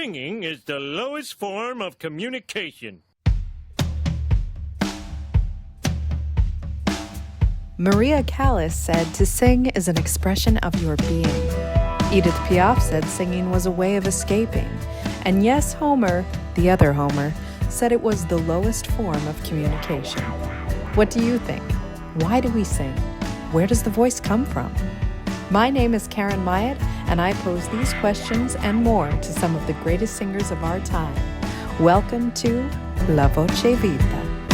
Singing is the lowest form of communication. Maria Callas said to sing is an expression of your being. Edith Piaf said singing was a way of escaping. And yes, Homer, the other Homer, said it was the lowest form of communication. What do you think? Why do we sing? Where does the voice come from? My name is Karen Myatt, and I pose these questions and more to some of the greatest singers of our time. Welcome to La Voce Vita.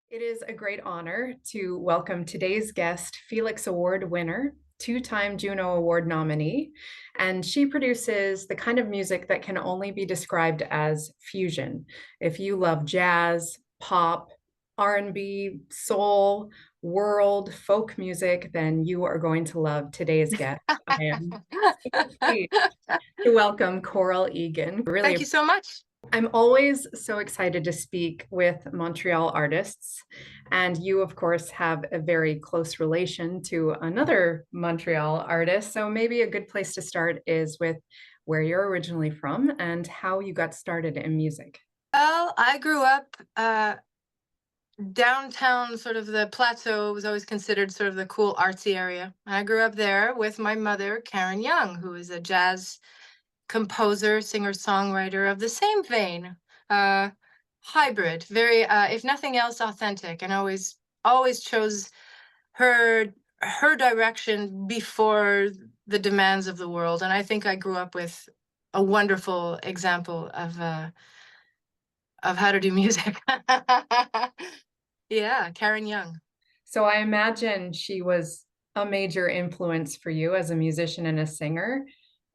It is a great honor to welcome today's guest, Felix Award winner, two-time Juno Award nominee, and she produces the kind of music that can only be described as fusion. If you love jazz, pop, R&B, soul, world, folk music, then you are going to love today's guest. I am so pleased to welcome Coral Egan. Thank you so much. I'm always so excited to speak with Montreal artists, and you, of course, have a very close relation to another Montreal artist. So maybe a good place to start is with where you're originally from and how you got started in music. Well, I grew up downtown, sort of the plateau was always considered sort of the cool artsy area. I grew up there with my mother, Karen Young, who is a jazz composer, singer-songwriter of the same vein, hybrid, very, if nothing else, authentic, and always chose her direction before the demands of the world. And I think I grew up with a wonderful example of how to do music. Yeah, Karen Young. So I imagine she was a major influence for you as a musician and a singer.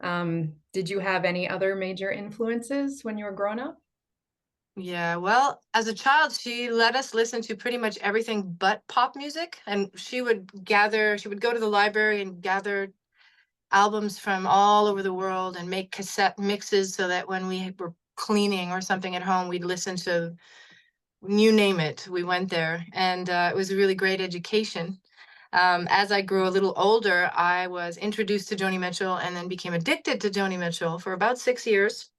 Did you have any other major influences when you were growing up? Yeah, well, as a child, she let us listen to pretty much everything but pop music. And she would go to the library and gather albums from all over the world and make cassette mixes so that when we were cleaning or something at home, we'd listen to, you name it, we went there. And it was a really great education. As I grew a little older, I was introduced to Joni Mitchell and then became addicted to Joni Mitchell for about 6 years,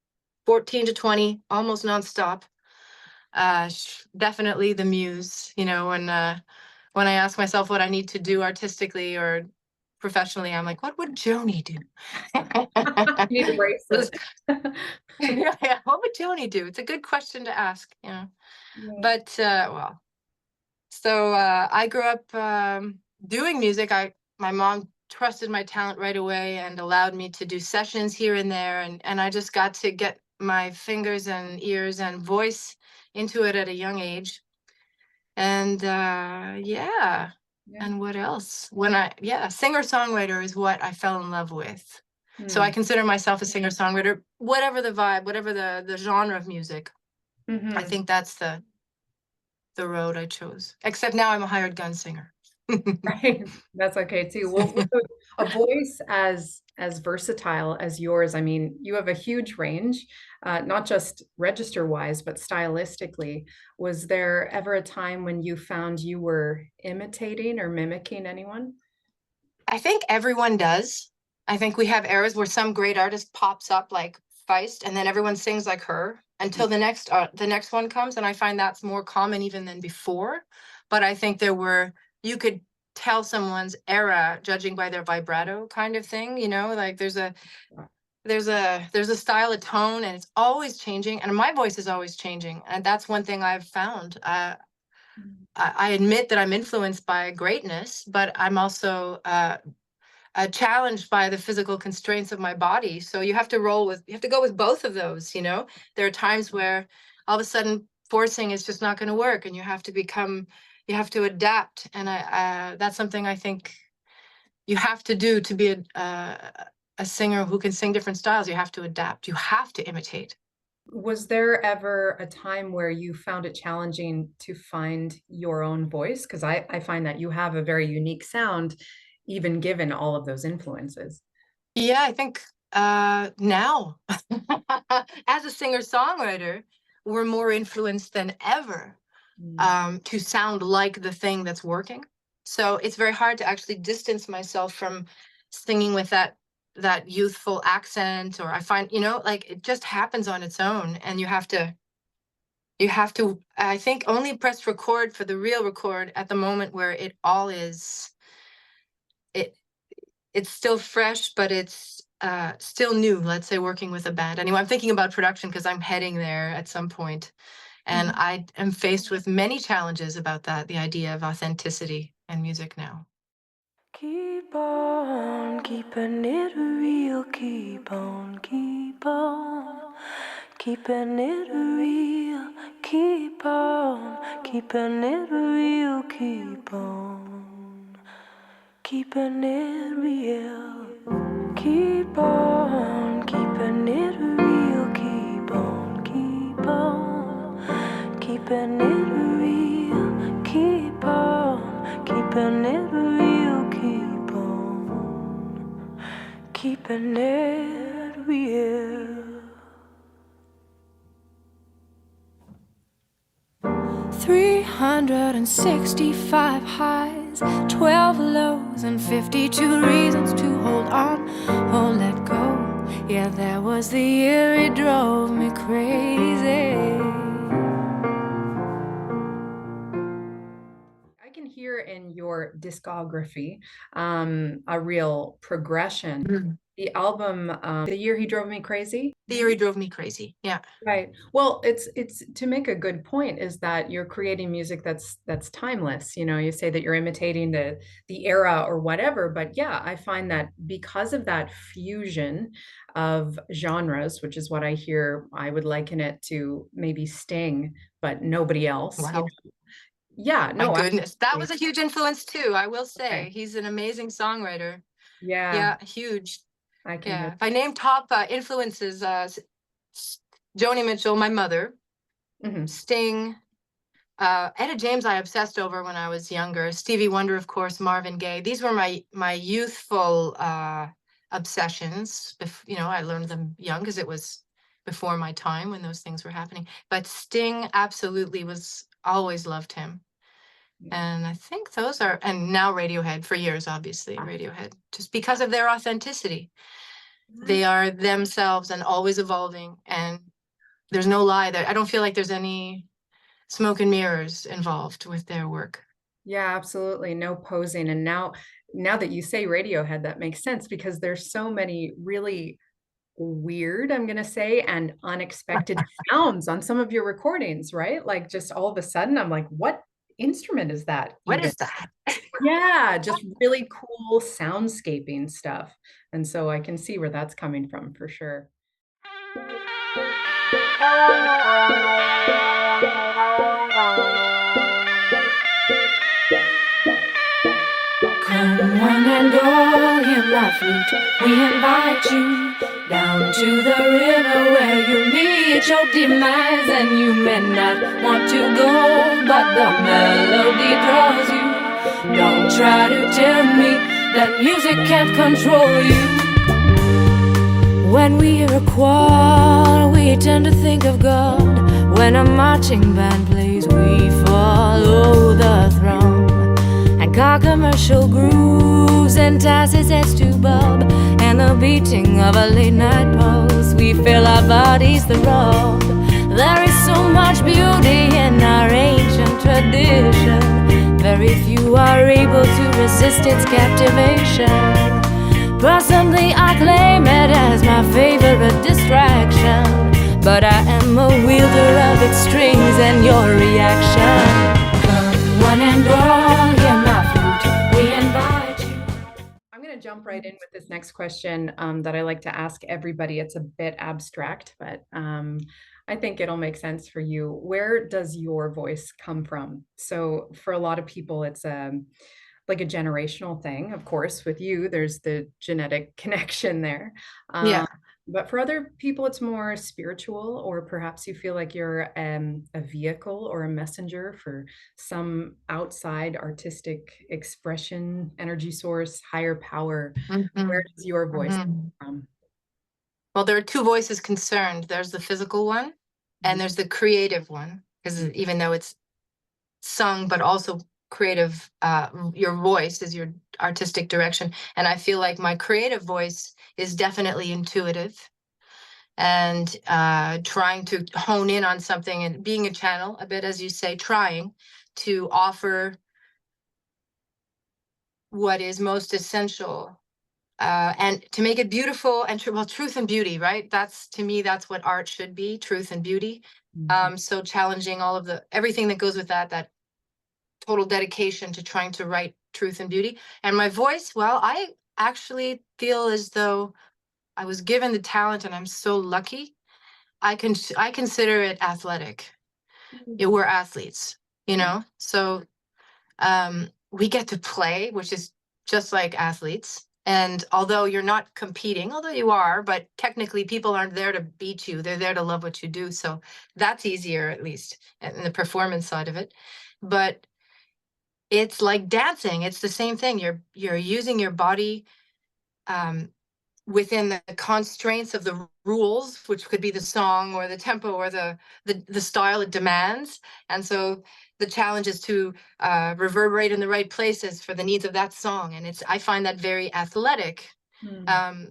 14 to 20, almost nonstop. Definitely the muse, you know, when I ask myself what I need to do artistically or professionally, I'm like, what would Joni do? You need to brace this. Yeah, what would Joni do? It's a good question to ask, you know. Yeah. But, well, so I grew up doing music. My mom trusted my talent right away and allowed me to do sessions here and there. And I just got to get my fingers and ears and voice into it at a young age. And yeah. And what else? Singer-songwriter is what I fell in love with. So I consider myself a singer-songwriter, whatever the vibe, whatever the genre of music. I think that's the road I chose. Except now I'm a hired gun singer. Right, that's okay too. Well, with a voice as versatile as yours, I mean, you have a huge range, not just register-wise, but stylistically. Was there ever a time when you found you were imitating or mimicking anyone? I think everyone does. I think we have eras where some great artist pops up like Feist, and then everyone sings like her until the next one comes, and I find that's more common even than before. But I think you could tell someone's era judging by their vibrato kind of thing, you know, like there's a style, a tone, and it's always changing. And my voice is always changing. And that's one thing I've found. I admit that I'm influenced by greatness, but I'm also challenged by the physical constraints of my body. So you have to go with both of those, you know. There are times where all of a sudden forcing is just not going to work, and you have to adapt. And that's something I think you have to do to be a singer who can sing different styles. You have to adapt. You have to imitate. Was there ever a time where you found it challenging to find your own voice? Because I find that you have a very unique sound, even given all of those influences. Yeah, I think now, as a singer-songwriter, we're more influenced than ever to sound like the thing that's working. So it's very hard to actually distance myself from singing with that youthful accent, or I find, like it just happens on its own, and you have to, I think, only press record for the real record at the moment where it all is, it's still fresh, but it's still new, let's say, working with a band. Anyway, I'm thinking about production because I'm heading there at some point. And I am faced with many challenges about that, the idea of authenticity in music now. Keep on keeping it real, keep on keeping it real, keep on keeping it real, keep on keeping it real, keep on keeping it real, keep on keeping it real, keep on keeping it real, keep on keeping it real. 365 highs, 12 lows, and 52 reasons to hold on or let go. Yeah, that was the year it drove me crazy. I can hear in your discography a real progression. The album, The Year He Drove Me Crazy. The Year He Drove Me Crazy, yeah. Right. Well, it's to make a good point is that you're creating music that's timeless. You say that you're imitating the era or whatever, but yeah, I find that because of that fusion of genres, which is what I hear, I would liken it to maybe Sting, but nobody else. Wow. Yeah, no, my goodness, that was a huge influence too, I will say. Okay. He's an amazing songwriter. Yeah, Huge. I can hear. If I name top influences, Joni Mitchell, my mother, Sting, Etta James I obsessed over when I was younger, Stevie Wonder, of course, Marvin Gaye. These were my youthful obsessions. I learned them young because it was before my time when those things were happening. But Sting absolutely always loved him. And I think those are, and now Radiohead for years, obviously, Radiohead, just because of their authenticity. They are themselves and always evolving. And there's no lie there. I don't feel like there's any smoke and mirrors involved with their work. Yeah, absolutely. No posing. And now that you say Radiohead, that makes sense because there's so many really weird, I'm going to say, and unexpected sounds on some of your recordings, right? Like just all of a sudden, I'm like, what instrument is that? What is that? Yeah, just really cool soundscaping stuff. And so I can see where that's coming from for sure. Come one and all, hear my flute. We invite you down to the river where you meet your demise, and you may not want to go, but the melody draws you. Don't try to tell me that music can't control you. When we hear a choir, we tend to think of God. When a marching band plays, we follow the throng. And car commercial grooves entices us to bob, and the beating of a late night pulse, we feel our bodies throb. There is so much beauty in our ancient tradition. Very few are able to resist its captivation. Personally, I claim it as my favorite distraction, but I am a wielder of its strings and your reaction. Come one and all, hear my flute, we invite you. I'm going to jump right in with this next question that I like to ask everybody. It's a bit abstract, but I think it'll make sense for you. Where does your voice come from? So for a lot of people, it's like a generational thing. Of course, with you, there's the genetic connection there. But for other people, it's more spiritual, or perhaps you feel like you're a vehicle or a messenger for some outside artistic expression, energy source, higher power. Where does your voice come from? Well, there are two voices concerned. There's the physical one and there's the creative one, because even though it's sung but also creative, your voice is your artistic direction. And I feel like my creative voice is definitely intuitive and trying to hone in on something and being a channel a bit, as you say, trying to offer what is most essential and to make it beautiful and truth and beauty, right? That's, to me, that's what art should be, truth and beauty. So challenging all of everything that goes with that total dedication to trying to write truth and beauty. And my voice, well, I actually feel as though I was given the talent, and I'm so lucky. I consider it athletic. We're athletes, you know? So we get to play, which is just like athletes. And although you're not competing, although you are, but technically people aren't there to beat you. They're there to love what you do. So that's easier, at least in the performance side of it. But it's like dancing. It's the same thing. You're using your body within the constraints of the rules, which could be the song or the tempo or the style it demands. And so the challenge is to reverberate in the right places for the needs of that song. And I find that very athletic. But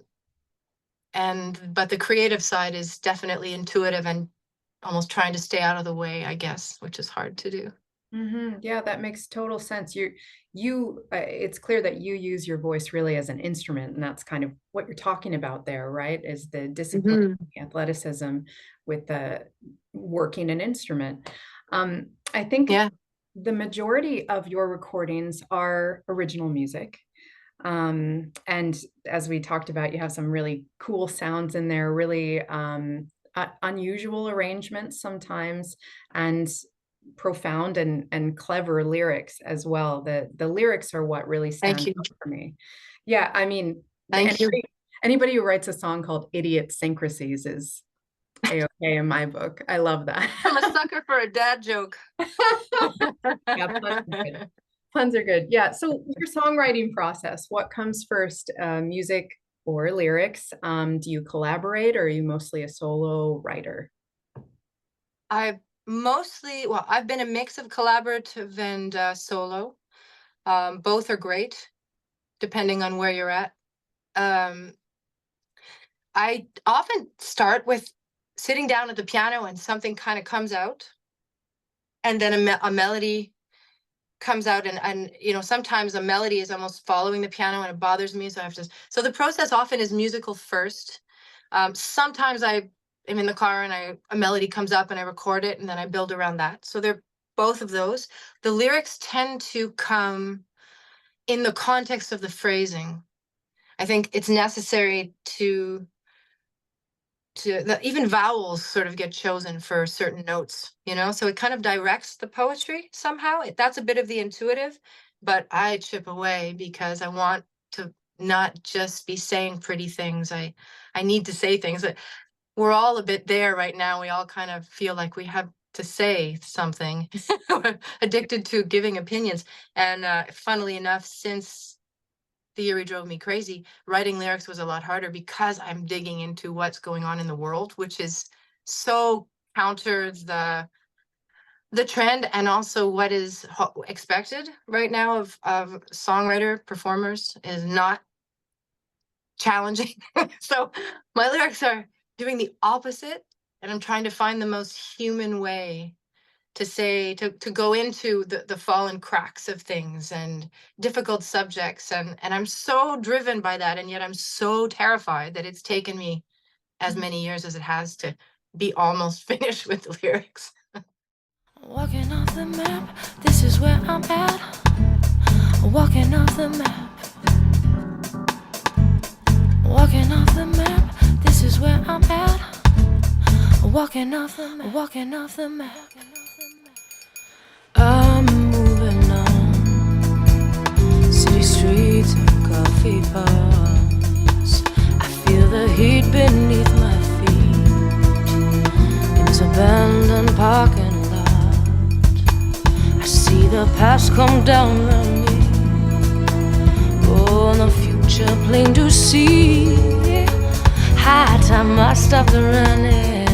the creative side is definitely intuitive and almost trying to stay out of the way, I guess, which is hard to do. Yeah, that makes total sense. It's clear that you use your voice really as an instrument, and that's kind of what you're talking about there, right? Is the discipline, the athleticism with the working an instrument. I think the majority of your recordings are original music. And as we talked about, you have some really cool sounds in there, really unusual arrangements sometimes, and profound and clever lyrics as well. The lyrics are what really stands out for me. Yeah, I mean, anybody who writes a song called Idiosyncrasies is A-okay in my book. I love that. I'm a sucker for a dad joke. Yeah, puns are good. Yeah, so your songwriting process, what comes first, music or lyrics? Do you collaborate, or are you mostly a solo writer? I've been a mix of collaborative and solo. Both are great, depending on where you're at. I often start with sitting down at the piano and something kind of comes out, and then a melody comes out, and you know, sometimes a melody is almost following the piano and it bothers me, so the process often is musical first. Sometimes I am in the car and a melody comes up and I record it, and then I build around that. So they're both of those. The lyrics tend to come in the context of the phrasing. I think it's necessary even vowels sort of get chosen for certain notes, you know, so it kind of directs the poetry somehow. That's a bit of the intuitive, but I chip away because I want to not just be saying pretty things. I need to say things. We're all a bit there right now. We all kind of feel like we have to say something. We're addicted to giving opinions. And funnily enough, since theory drove me crazy, writing lyrics was a lot harder because I'm digging into what's going on in the world, which is so counter the trend, and also what is expected right now of songwriter performers is not challenging. So my lyrics are doing the opposite, and I'm trying to find the most human way to say, to go into the fallen cracks of things and difficult subjects. And I'm so driven by that. And yet I'm so terrified that it's taken me as many years as it has to be almost finished with the lyrics. Walking off the map, this is where I'm at. Walking off the map. Walking off the map, this is where I'm at. Walking off the map, walking off the map. I'm moving on. City streets and coffee bars. I feel the heat beneath my feet. In this abandoned parking lot, I see the past come down on me. Oh, the future plain to see. High time I stopped running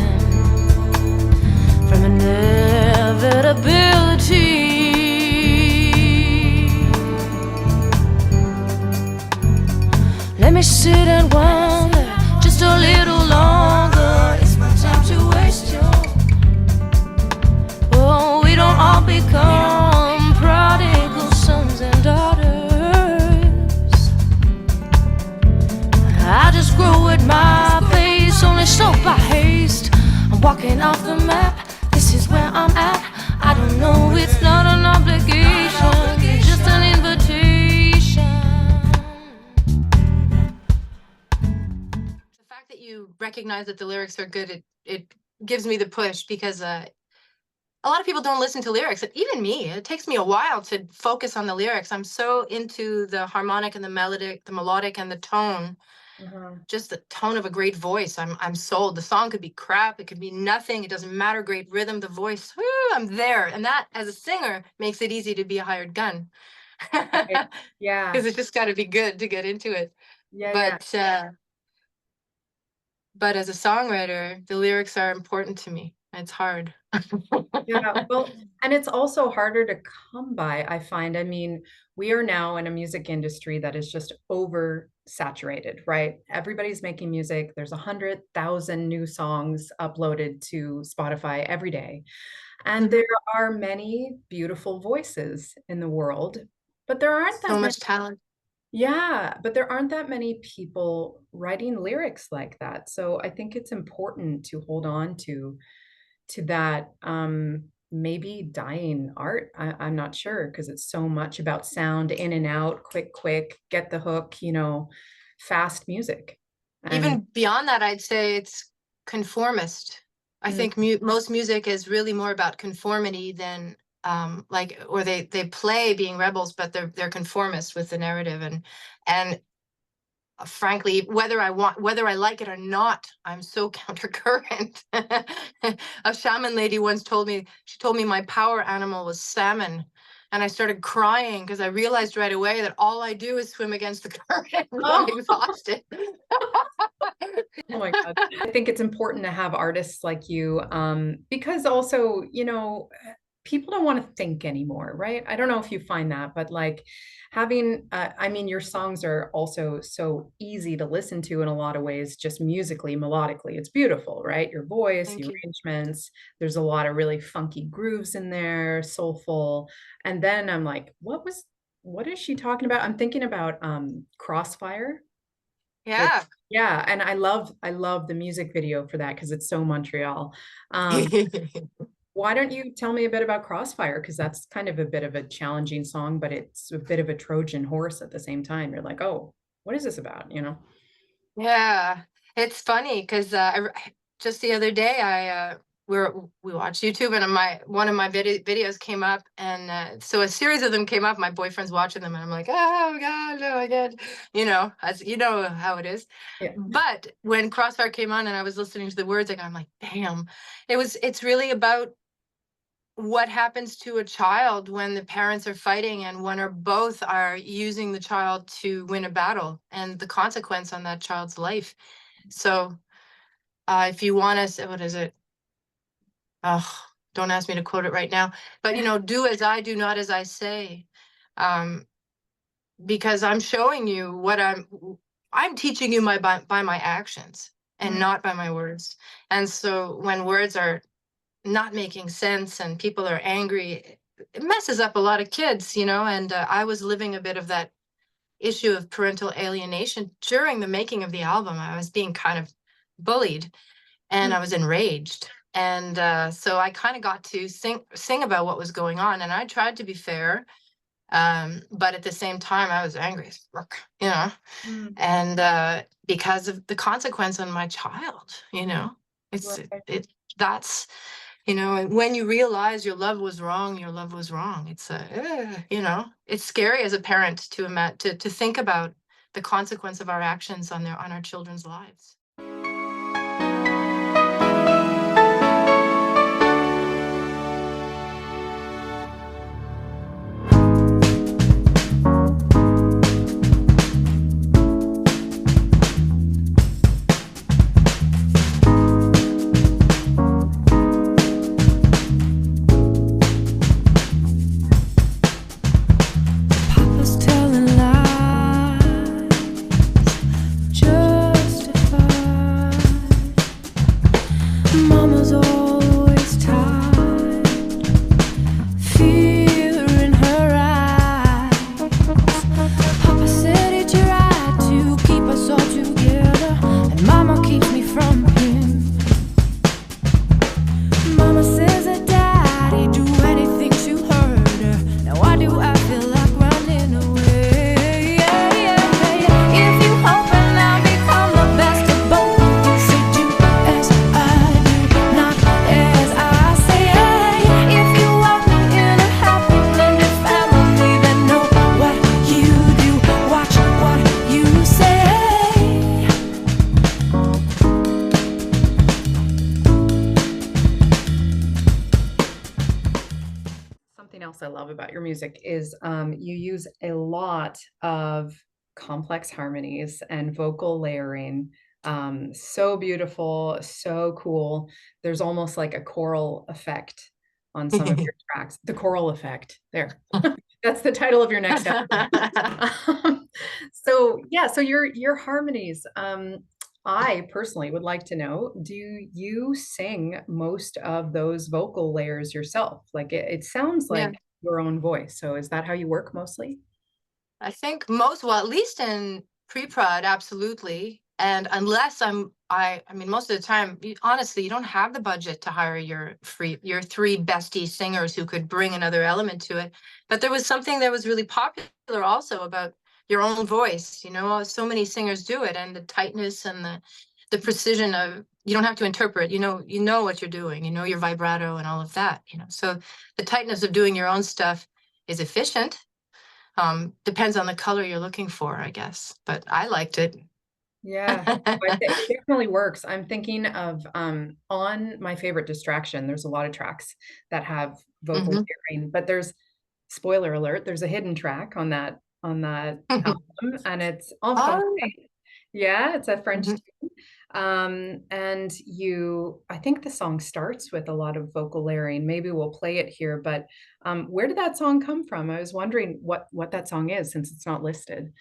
from inevitability. Let me sit and wonder just a little longer. It's my time to waste you. Oh, we don't all become prodigal sons and daughters. I just grow at my pace, only slow by haste. I'm walking off the map, this is where I'm at. I don't know, it's not an obligation, just an invitation. The fact that you recognize that the lyrics are good, it gives me the push, because a lot of people don't listen to lyrics. Even me, it takes me a while to focus on the lyrics. I'm so into the harmonic and the melodic and the tone. Just the tone of a great voice. I'm sold. The song could be crap, it could be nothing, it doesn't matter. Great rhythm, the voice, woo, I'm there. And that, as a singer, makes it easy to be a hired gun. Yeah. Because it's just got to be good to get into it. But as a songwriter, the lyrics are important to me. It's hard. Yeah, well, and it's also harder to come by, I find. I mean, we are now in a music industry that is just oversaturated, right? Everybody's making music. There's 100,000 new songs uploaded to Spotify every day. And there are many beautiful voices in the world, but there aren't that So many. much talent. Yeah, but there aren't that many people writing lyrics like that. So I think it's important to hold on to that maybe dying art. I'm not sure, because it's so much about sound, in and out, quick, get the hook, fast music. Even beyond that, I'd say it's conformist. I think most music is really more about conformity than or they play being rebels, but they're conformist with the narrative. And frankly, whether I like it or not, I'm so countercurrent. A shaman lady once told me my power animal was salmon. And I started crying because I realized right away that all I do is swim against the current. I'm exhausted. Oh my God. I think it's important to have artists like you, because also, people don't want to think anymore, right? I don't know if you find that, but like having, your songs are also so easy to listen to in a lot of ways, just musically, melodically. It's beautiful, right? Your voice, your arrangements, there's a lot of really funky grooves in there, soulful. And then I'm like, what is she talking about? I'm thinking about Crossfire. Yeah. Yeah, and I love the music video for that because it's so Montreal. Why don't you tell me a bit about Crossfire? Because that's kind of a bit of a challenging song, but it's a bit of a Trojan horse at the same time. You're like, oh, what is this about? Yeah, it's funny because just the other day we watched YouTube, and one of my videos came up, and so a series of them came up. My boyfriend's watching them, and I'm like, oh God, oh my God, as you know how it is. Yeah. But when Crossfire came on and I was listening to the words, I'm like, damn, it's really about what happens to a child when the parents are fighting and one or both are using the child to win a battle, and the consequence on that child's life. So if you want to, what is it? Oh, don't ask me to quote it right now, but do as I do, not as I say. Because I'm showing you what I'm teaching you by my actions and not by my words. And so when words are not making sense and people are angry, it messes up a lot of kids, and I was living a bit of that issue of parental alienation during the making of the album. I was being kind of bullied and I was enraged. And so I kind of got to sing about what was going on, and I tried to be fair, but at the same time I was angry as fuck, and because of the consequence on my child, that's when you realize your love was wrong, it's it's scary as a parent to think about the consequence of our actions on our children's lives. just try to keep us all together, and Mama keeps me from him. Mama says that Daddy do anything to hurt her. Now why do I feel like running away? Yeah, yeah, yeah. If you hope and I become the best of both, you should do as I do, not as I say. If you want me in a happy blended family, then know what you do, watch what you say. Something else I love about your music is you use a lot of complex harmonies and vocal layering. So beautiful, so cool. There's almost like a choral effect on some of your tracks. The choral effect. There. That's the title of your next episode. So yeah, so your harmonies. I personally would like to know, do you sing most of those vocal layers yourself? Like it sounds Yeah. like your own voice. So is that how you work mostly? I think well, at least in pre-prod, absolutely. And unless I mean, most of the time, honestly, you don't have the budget to hire your three bestie singers who could bring another element to it. But there was something that was really popular also about your own voice. You know, so many singers do it, and the tightness and the precision of, you don't have to interpret. You know what you're doing. You know your vibrato and all of that. You know, so the tightness of doing your own stuff is efficient. Depends on the color you're looking for, I guess, but I liked it. Yeah, it definitely works. I'm thinking of on my favorite Distraction, there's a lot of tracks that have vocal Mhm. layering, but there's, spoiler alert, there's a hidden track on that album, and it's en Oh, français. Yeah, it's a French mhm. tune. And I think the song starts with a lot of vocal layering. Maybe we'll play it here, but where did that song come from? I was wondering what that song is, since it's not listed.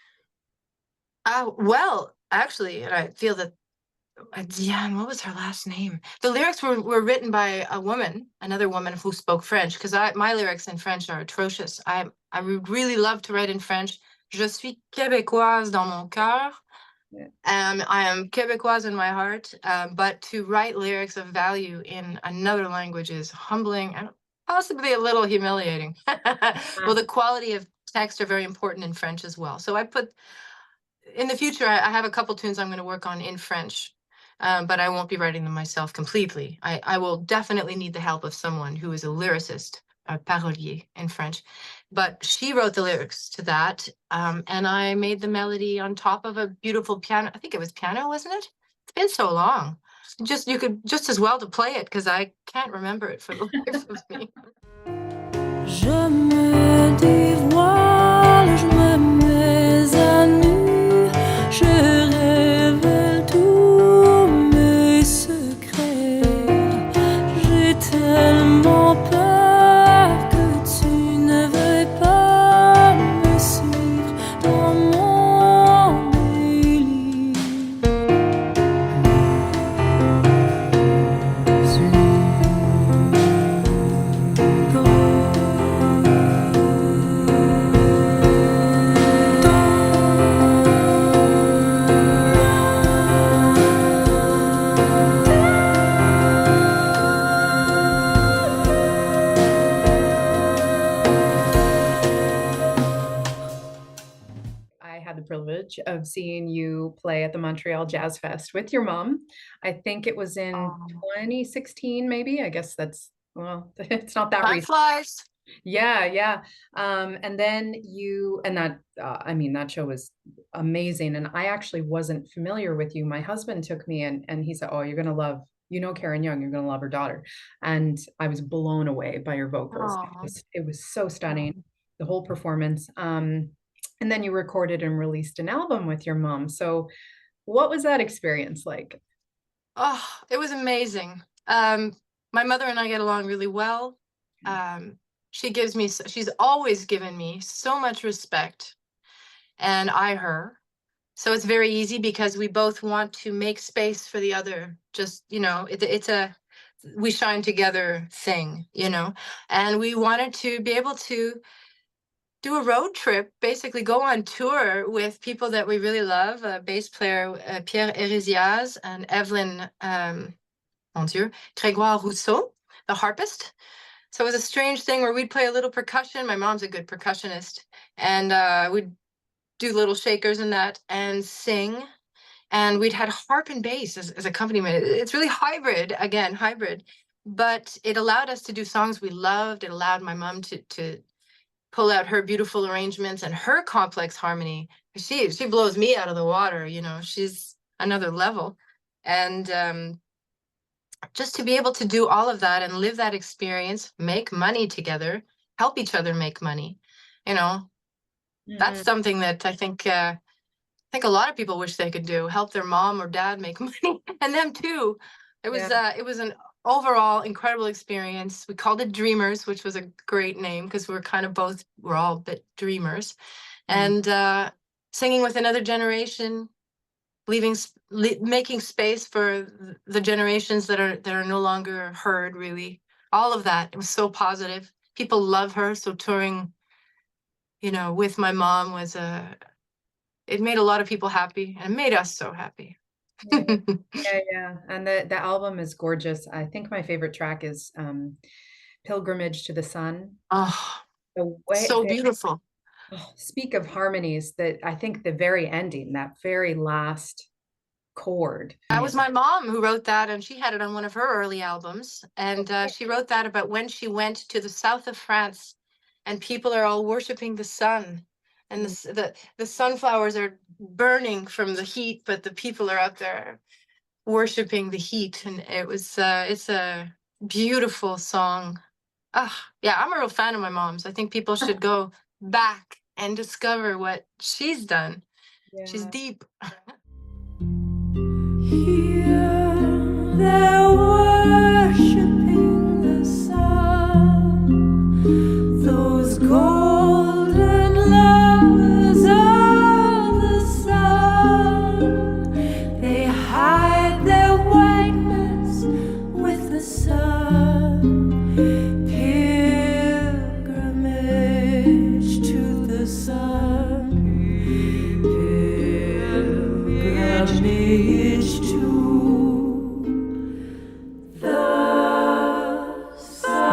Well, actually, and I feel that Diane, what was her last name? The lyrics were written by another woman who spoke French, because my lyrics in French are atrocious. I would really love to write in French. Je suis québécoise dans mon cœur. Yeah. I am Quebecoise in my heart, but to write lyrics of value in another language is humbling and possibly a little humiliating. Well, the quality of text are very important in French as well. So in the future, I have a couple tunes I'm going to work on in French, but I won't be writing them myself completely. I will definitely need the help of someone who is a lyricist, a parolier in French. But she wrote the lyrics to that, and I made the melody on top of a beautiful piano. I think it was piano, wasn't it? It's been so long. You could just as well to play it, because I can't remember it for the life of me. Je me dévoile, je me mets à nu, je révèle tous mes secrets. J'ai tellement peur que tu ne veuilles pas me suivre dans mon délire. I had the privilege of seeing you play at the Montreal Jazz Fest with your mom. I think it was in 2016, maybe. I guess well, it's not that Time recent. flies. Yeah, yeah. And then I mean, that show was amazing. And I actually wasn't familiar with you. My husband took me in and he said, "Oh, you're gonna love, Karen Young, you're gonna love her daughter." And I was blown away by your vocals. Aw. It was so stunning, the whole performance. And then you recorded and released an album with your mom. So what was that experience like? Oh, it was amazing. My mother and I get along really well. She's always given me so much respect, and I her. So it's very easy because we both want to make space for the other. Just, it's a we shine together thing, and we wanted to be able to do a road trip, basically go on tour with people that we really love, bass player Pierre Hérésiaz and Evelyn, mon Dieu, Grégoire Rousseau, the harpist. So it was a strange thing where we'd play a little percussion. My mom's a good percussionist, and we'd do little shakers and that and sing. And we'd had harp and bass as accompaniment. It's really hybrid, but it allowed us to do songs we loved. It allowed my mom to pull out her beautiful arrangements and her complex harmony. She blows me out of the water, you know, she's another level. And just to be able to do all of that and live that experience, make money together, help each other make money, you know, that's something that I think a lot of people wish they could do, help their mom or dad make money, and them too. It was an overall incredible experience. We called it Dreamers, which was a great name because we're all a bit dreamers. And singing with another generation, making space for the generations that are no longer heard, really. All of that, it was so positive. People love her, so touring, you know, with my mom was it made a lot of people happy, and it made us so happy. Yeah. And the album is gorgeous. I think my favorite track is Pilgrimage to the Sun. Oh, The way so beautiful. Speak of harmonies, that I think the very ending, that very last chord. That was my mom who wrote that, and she had it on one of her early albums. And she wrote that about when she went to the south of France, and people are all worshiping the sun. And the sunflowers are burning from the heat, but the people are out there worshiping the heat. And it's a beautiful song. Yeah, I'm a real fan of my mom's. I think people should go back and discover what she's done. Yeah. She's deep. Here they're worshipping the sun, those golden lovers of the sun. They hide their whiteness with the sun. Pilgrimage to the sun. Pilgrimage to the sun.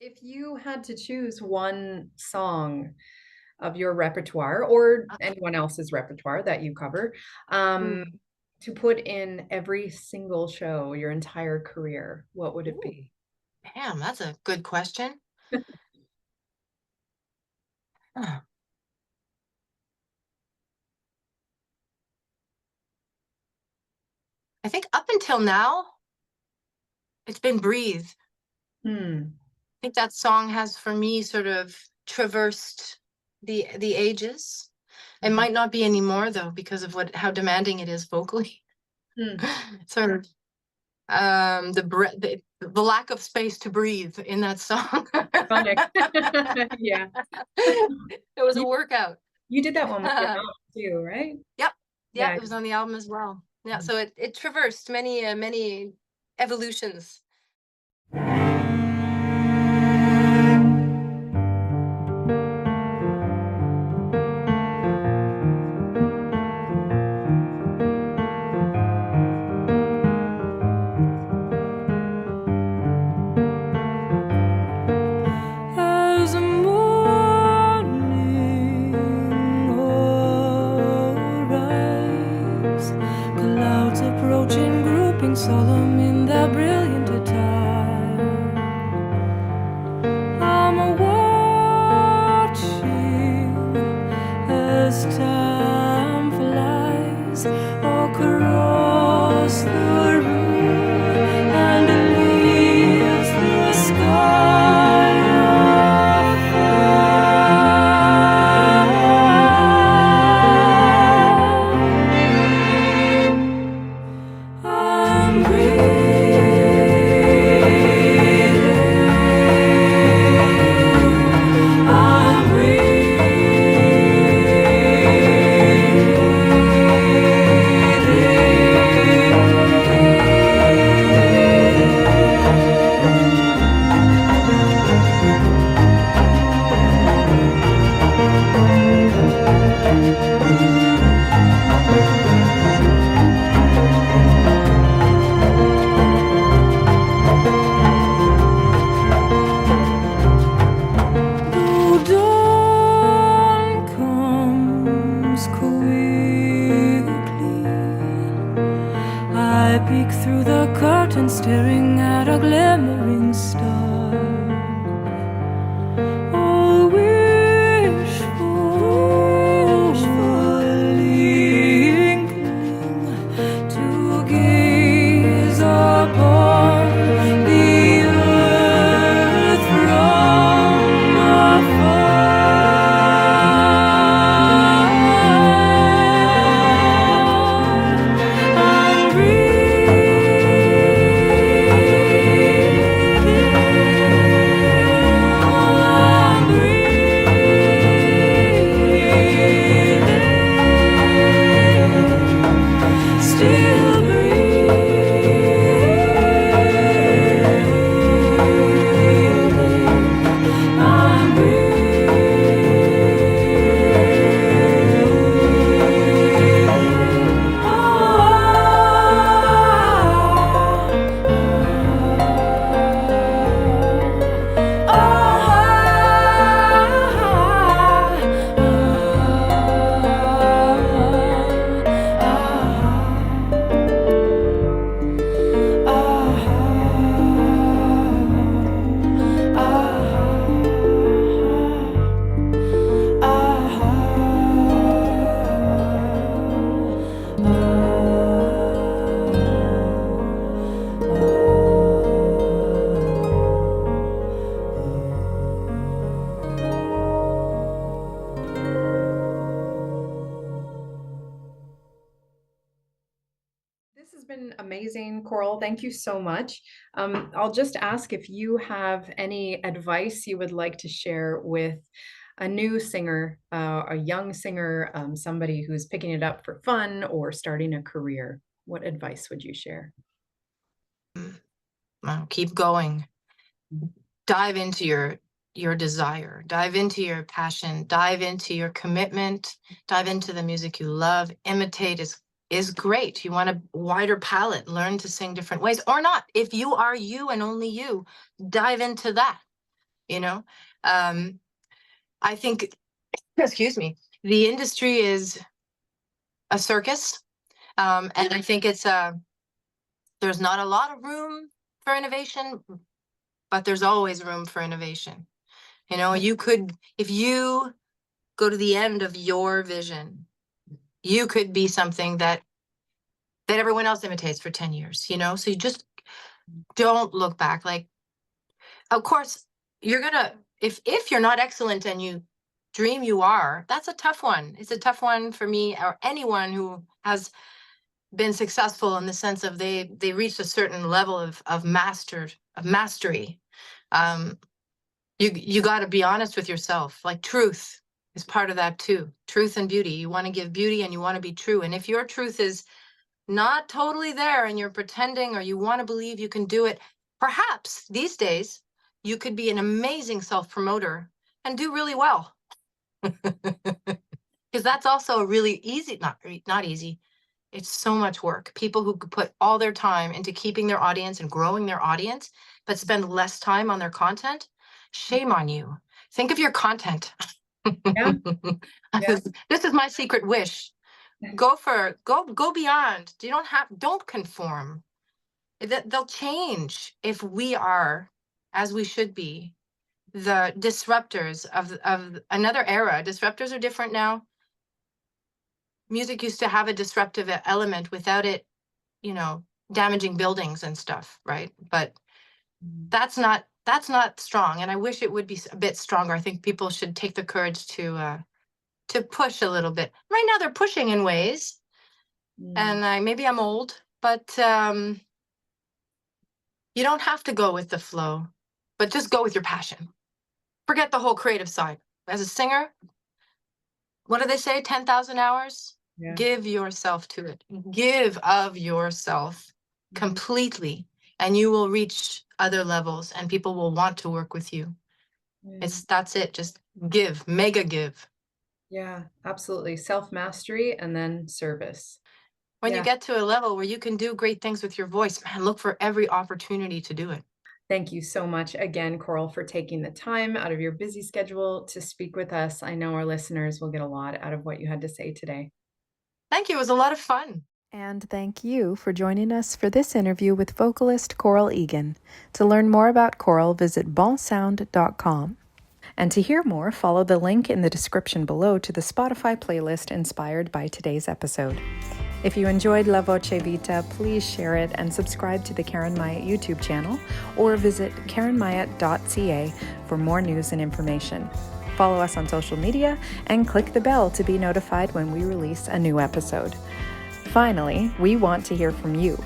If you had to choose one song of your repertoire or anyone else's repertoire that you cover, to put in every single show your entire career, what would it be? Damn, that's a good question. Huh. I think up until now, it's been Breathe. I think that song has, for me, sort of traversed the ages. It might not be anymore, though, because of how demanding it is vocally. Sort of the lack of space to breathe in that song. Yeah. It was a workout. You did that one with your mom too, right? Yep. Yeah, Yeah. it was on the album as well. Yeah, so it traversed many evolutions. As the morning arrives, clouds approaching, grouping solemn in their brilliant attire. Coral. Thank you so much. I'll just ask if you have any advice you would like to share with a new singer, a young singer, somebody who's picking it up for fun or starting a career. What advice would you share? Well, keep going. Dive into your desire, dive into your passion, dive into your commitment, dive into the music you love. Imitate is great. You want a wider palette, learn to sing different ways or not. If you are you and only you, dive into that, you know. I think, excuse me, the industry is a circus. And I think there's not a lot of room for innovation, but there's always room for innovation. You know, you could, if you go to the end of your vision, you could be something that everyone else imitates for 10 years, you know? So you just don't look back. Like, of course, you're gonna, if you're not excellent and you dream you are, that's a tough one. It's a tough one for me or anyone who has been successful in the sense of they reached a certain level of mastery. You got to be honest with yourself. Like, truth is part of that too. Truth and beauty. You want to give beauty and you want to be true. And if your truth is not totally there and you're pretending or you want to believe you can do it, perhaps these days you could be an amazing self-promoter and do really well. Because that's also really easy, not easy. It's so much work. People who could put all their time into keeping their audience and growing their audience, but spend less time on their content. Shame on you. Think of your content. Yeah. Yeah. This is my secret wish. Go beyond. Don't conform. They'll change if we are, as we should be, the disruptors of another era. Disruptors are different now. Music used to have a disruptive element without it, you know, damaging buildings and stuff, right? But that's not strong, and I wish it would be a bit stronger. I think people should take the courage to push a little bit. Right now they're pushing in ways, and maybe I'm old, but you don't have to go with the flow, but just go with your passion. Forget the whole creative side. As a singer, what do they say? 10,000 hours? Yeah. Give yourself to it. Give of yourself completely, and you will reach other levels and people will want to work with you. That's it. Just give, mega give. Yeah, absolutely. Self-mastery and then service. When you get to a level where you can do great things with your voice, man, look for every opportunity to do it. Thank you so much again, Coral, for taking the time out of your busy schedule to speak with us. I know our listeners will get a lot out of what you had to say today. Thank you. It was a lot of fun. And thank you for joining us for this interview with vocalist Coral Egan. To learn more about Coral, visit bonsound.com. And to hear more, follow the link in the description below to the Spotify playlist inspired by today's episode. If you enjoyed La Voce Vita, please share it and subscribe to the Karen Myatt YouTube channel or visit karenmyatt.ca for more news and information. Follow us on social media and click the bell to be notified when we release a new episode. Finally, we want to hear from you.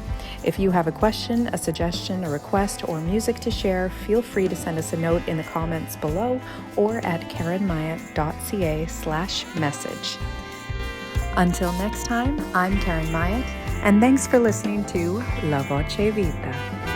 If you have a question, a suggestion, a request, or music to share, feel free to send us a note in the comments below or at karenmyatt.ca/message. Until next time, I'm Karen Myatt, and thanks for listening to La Voce Vita.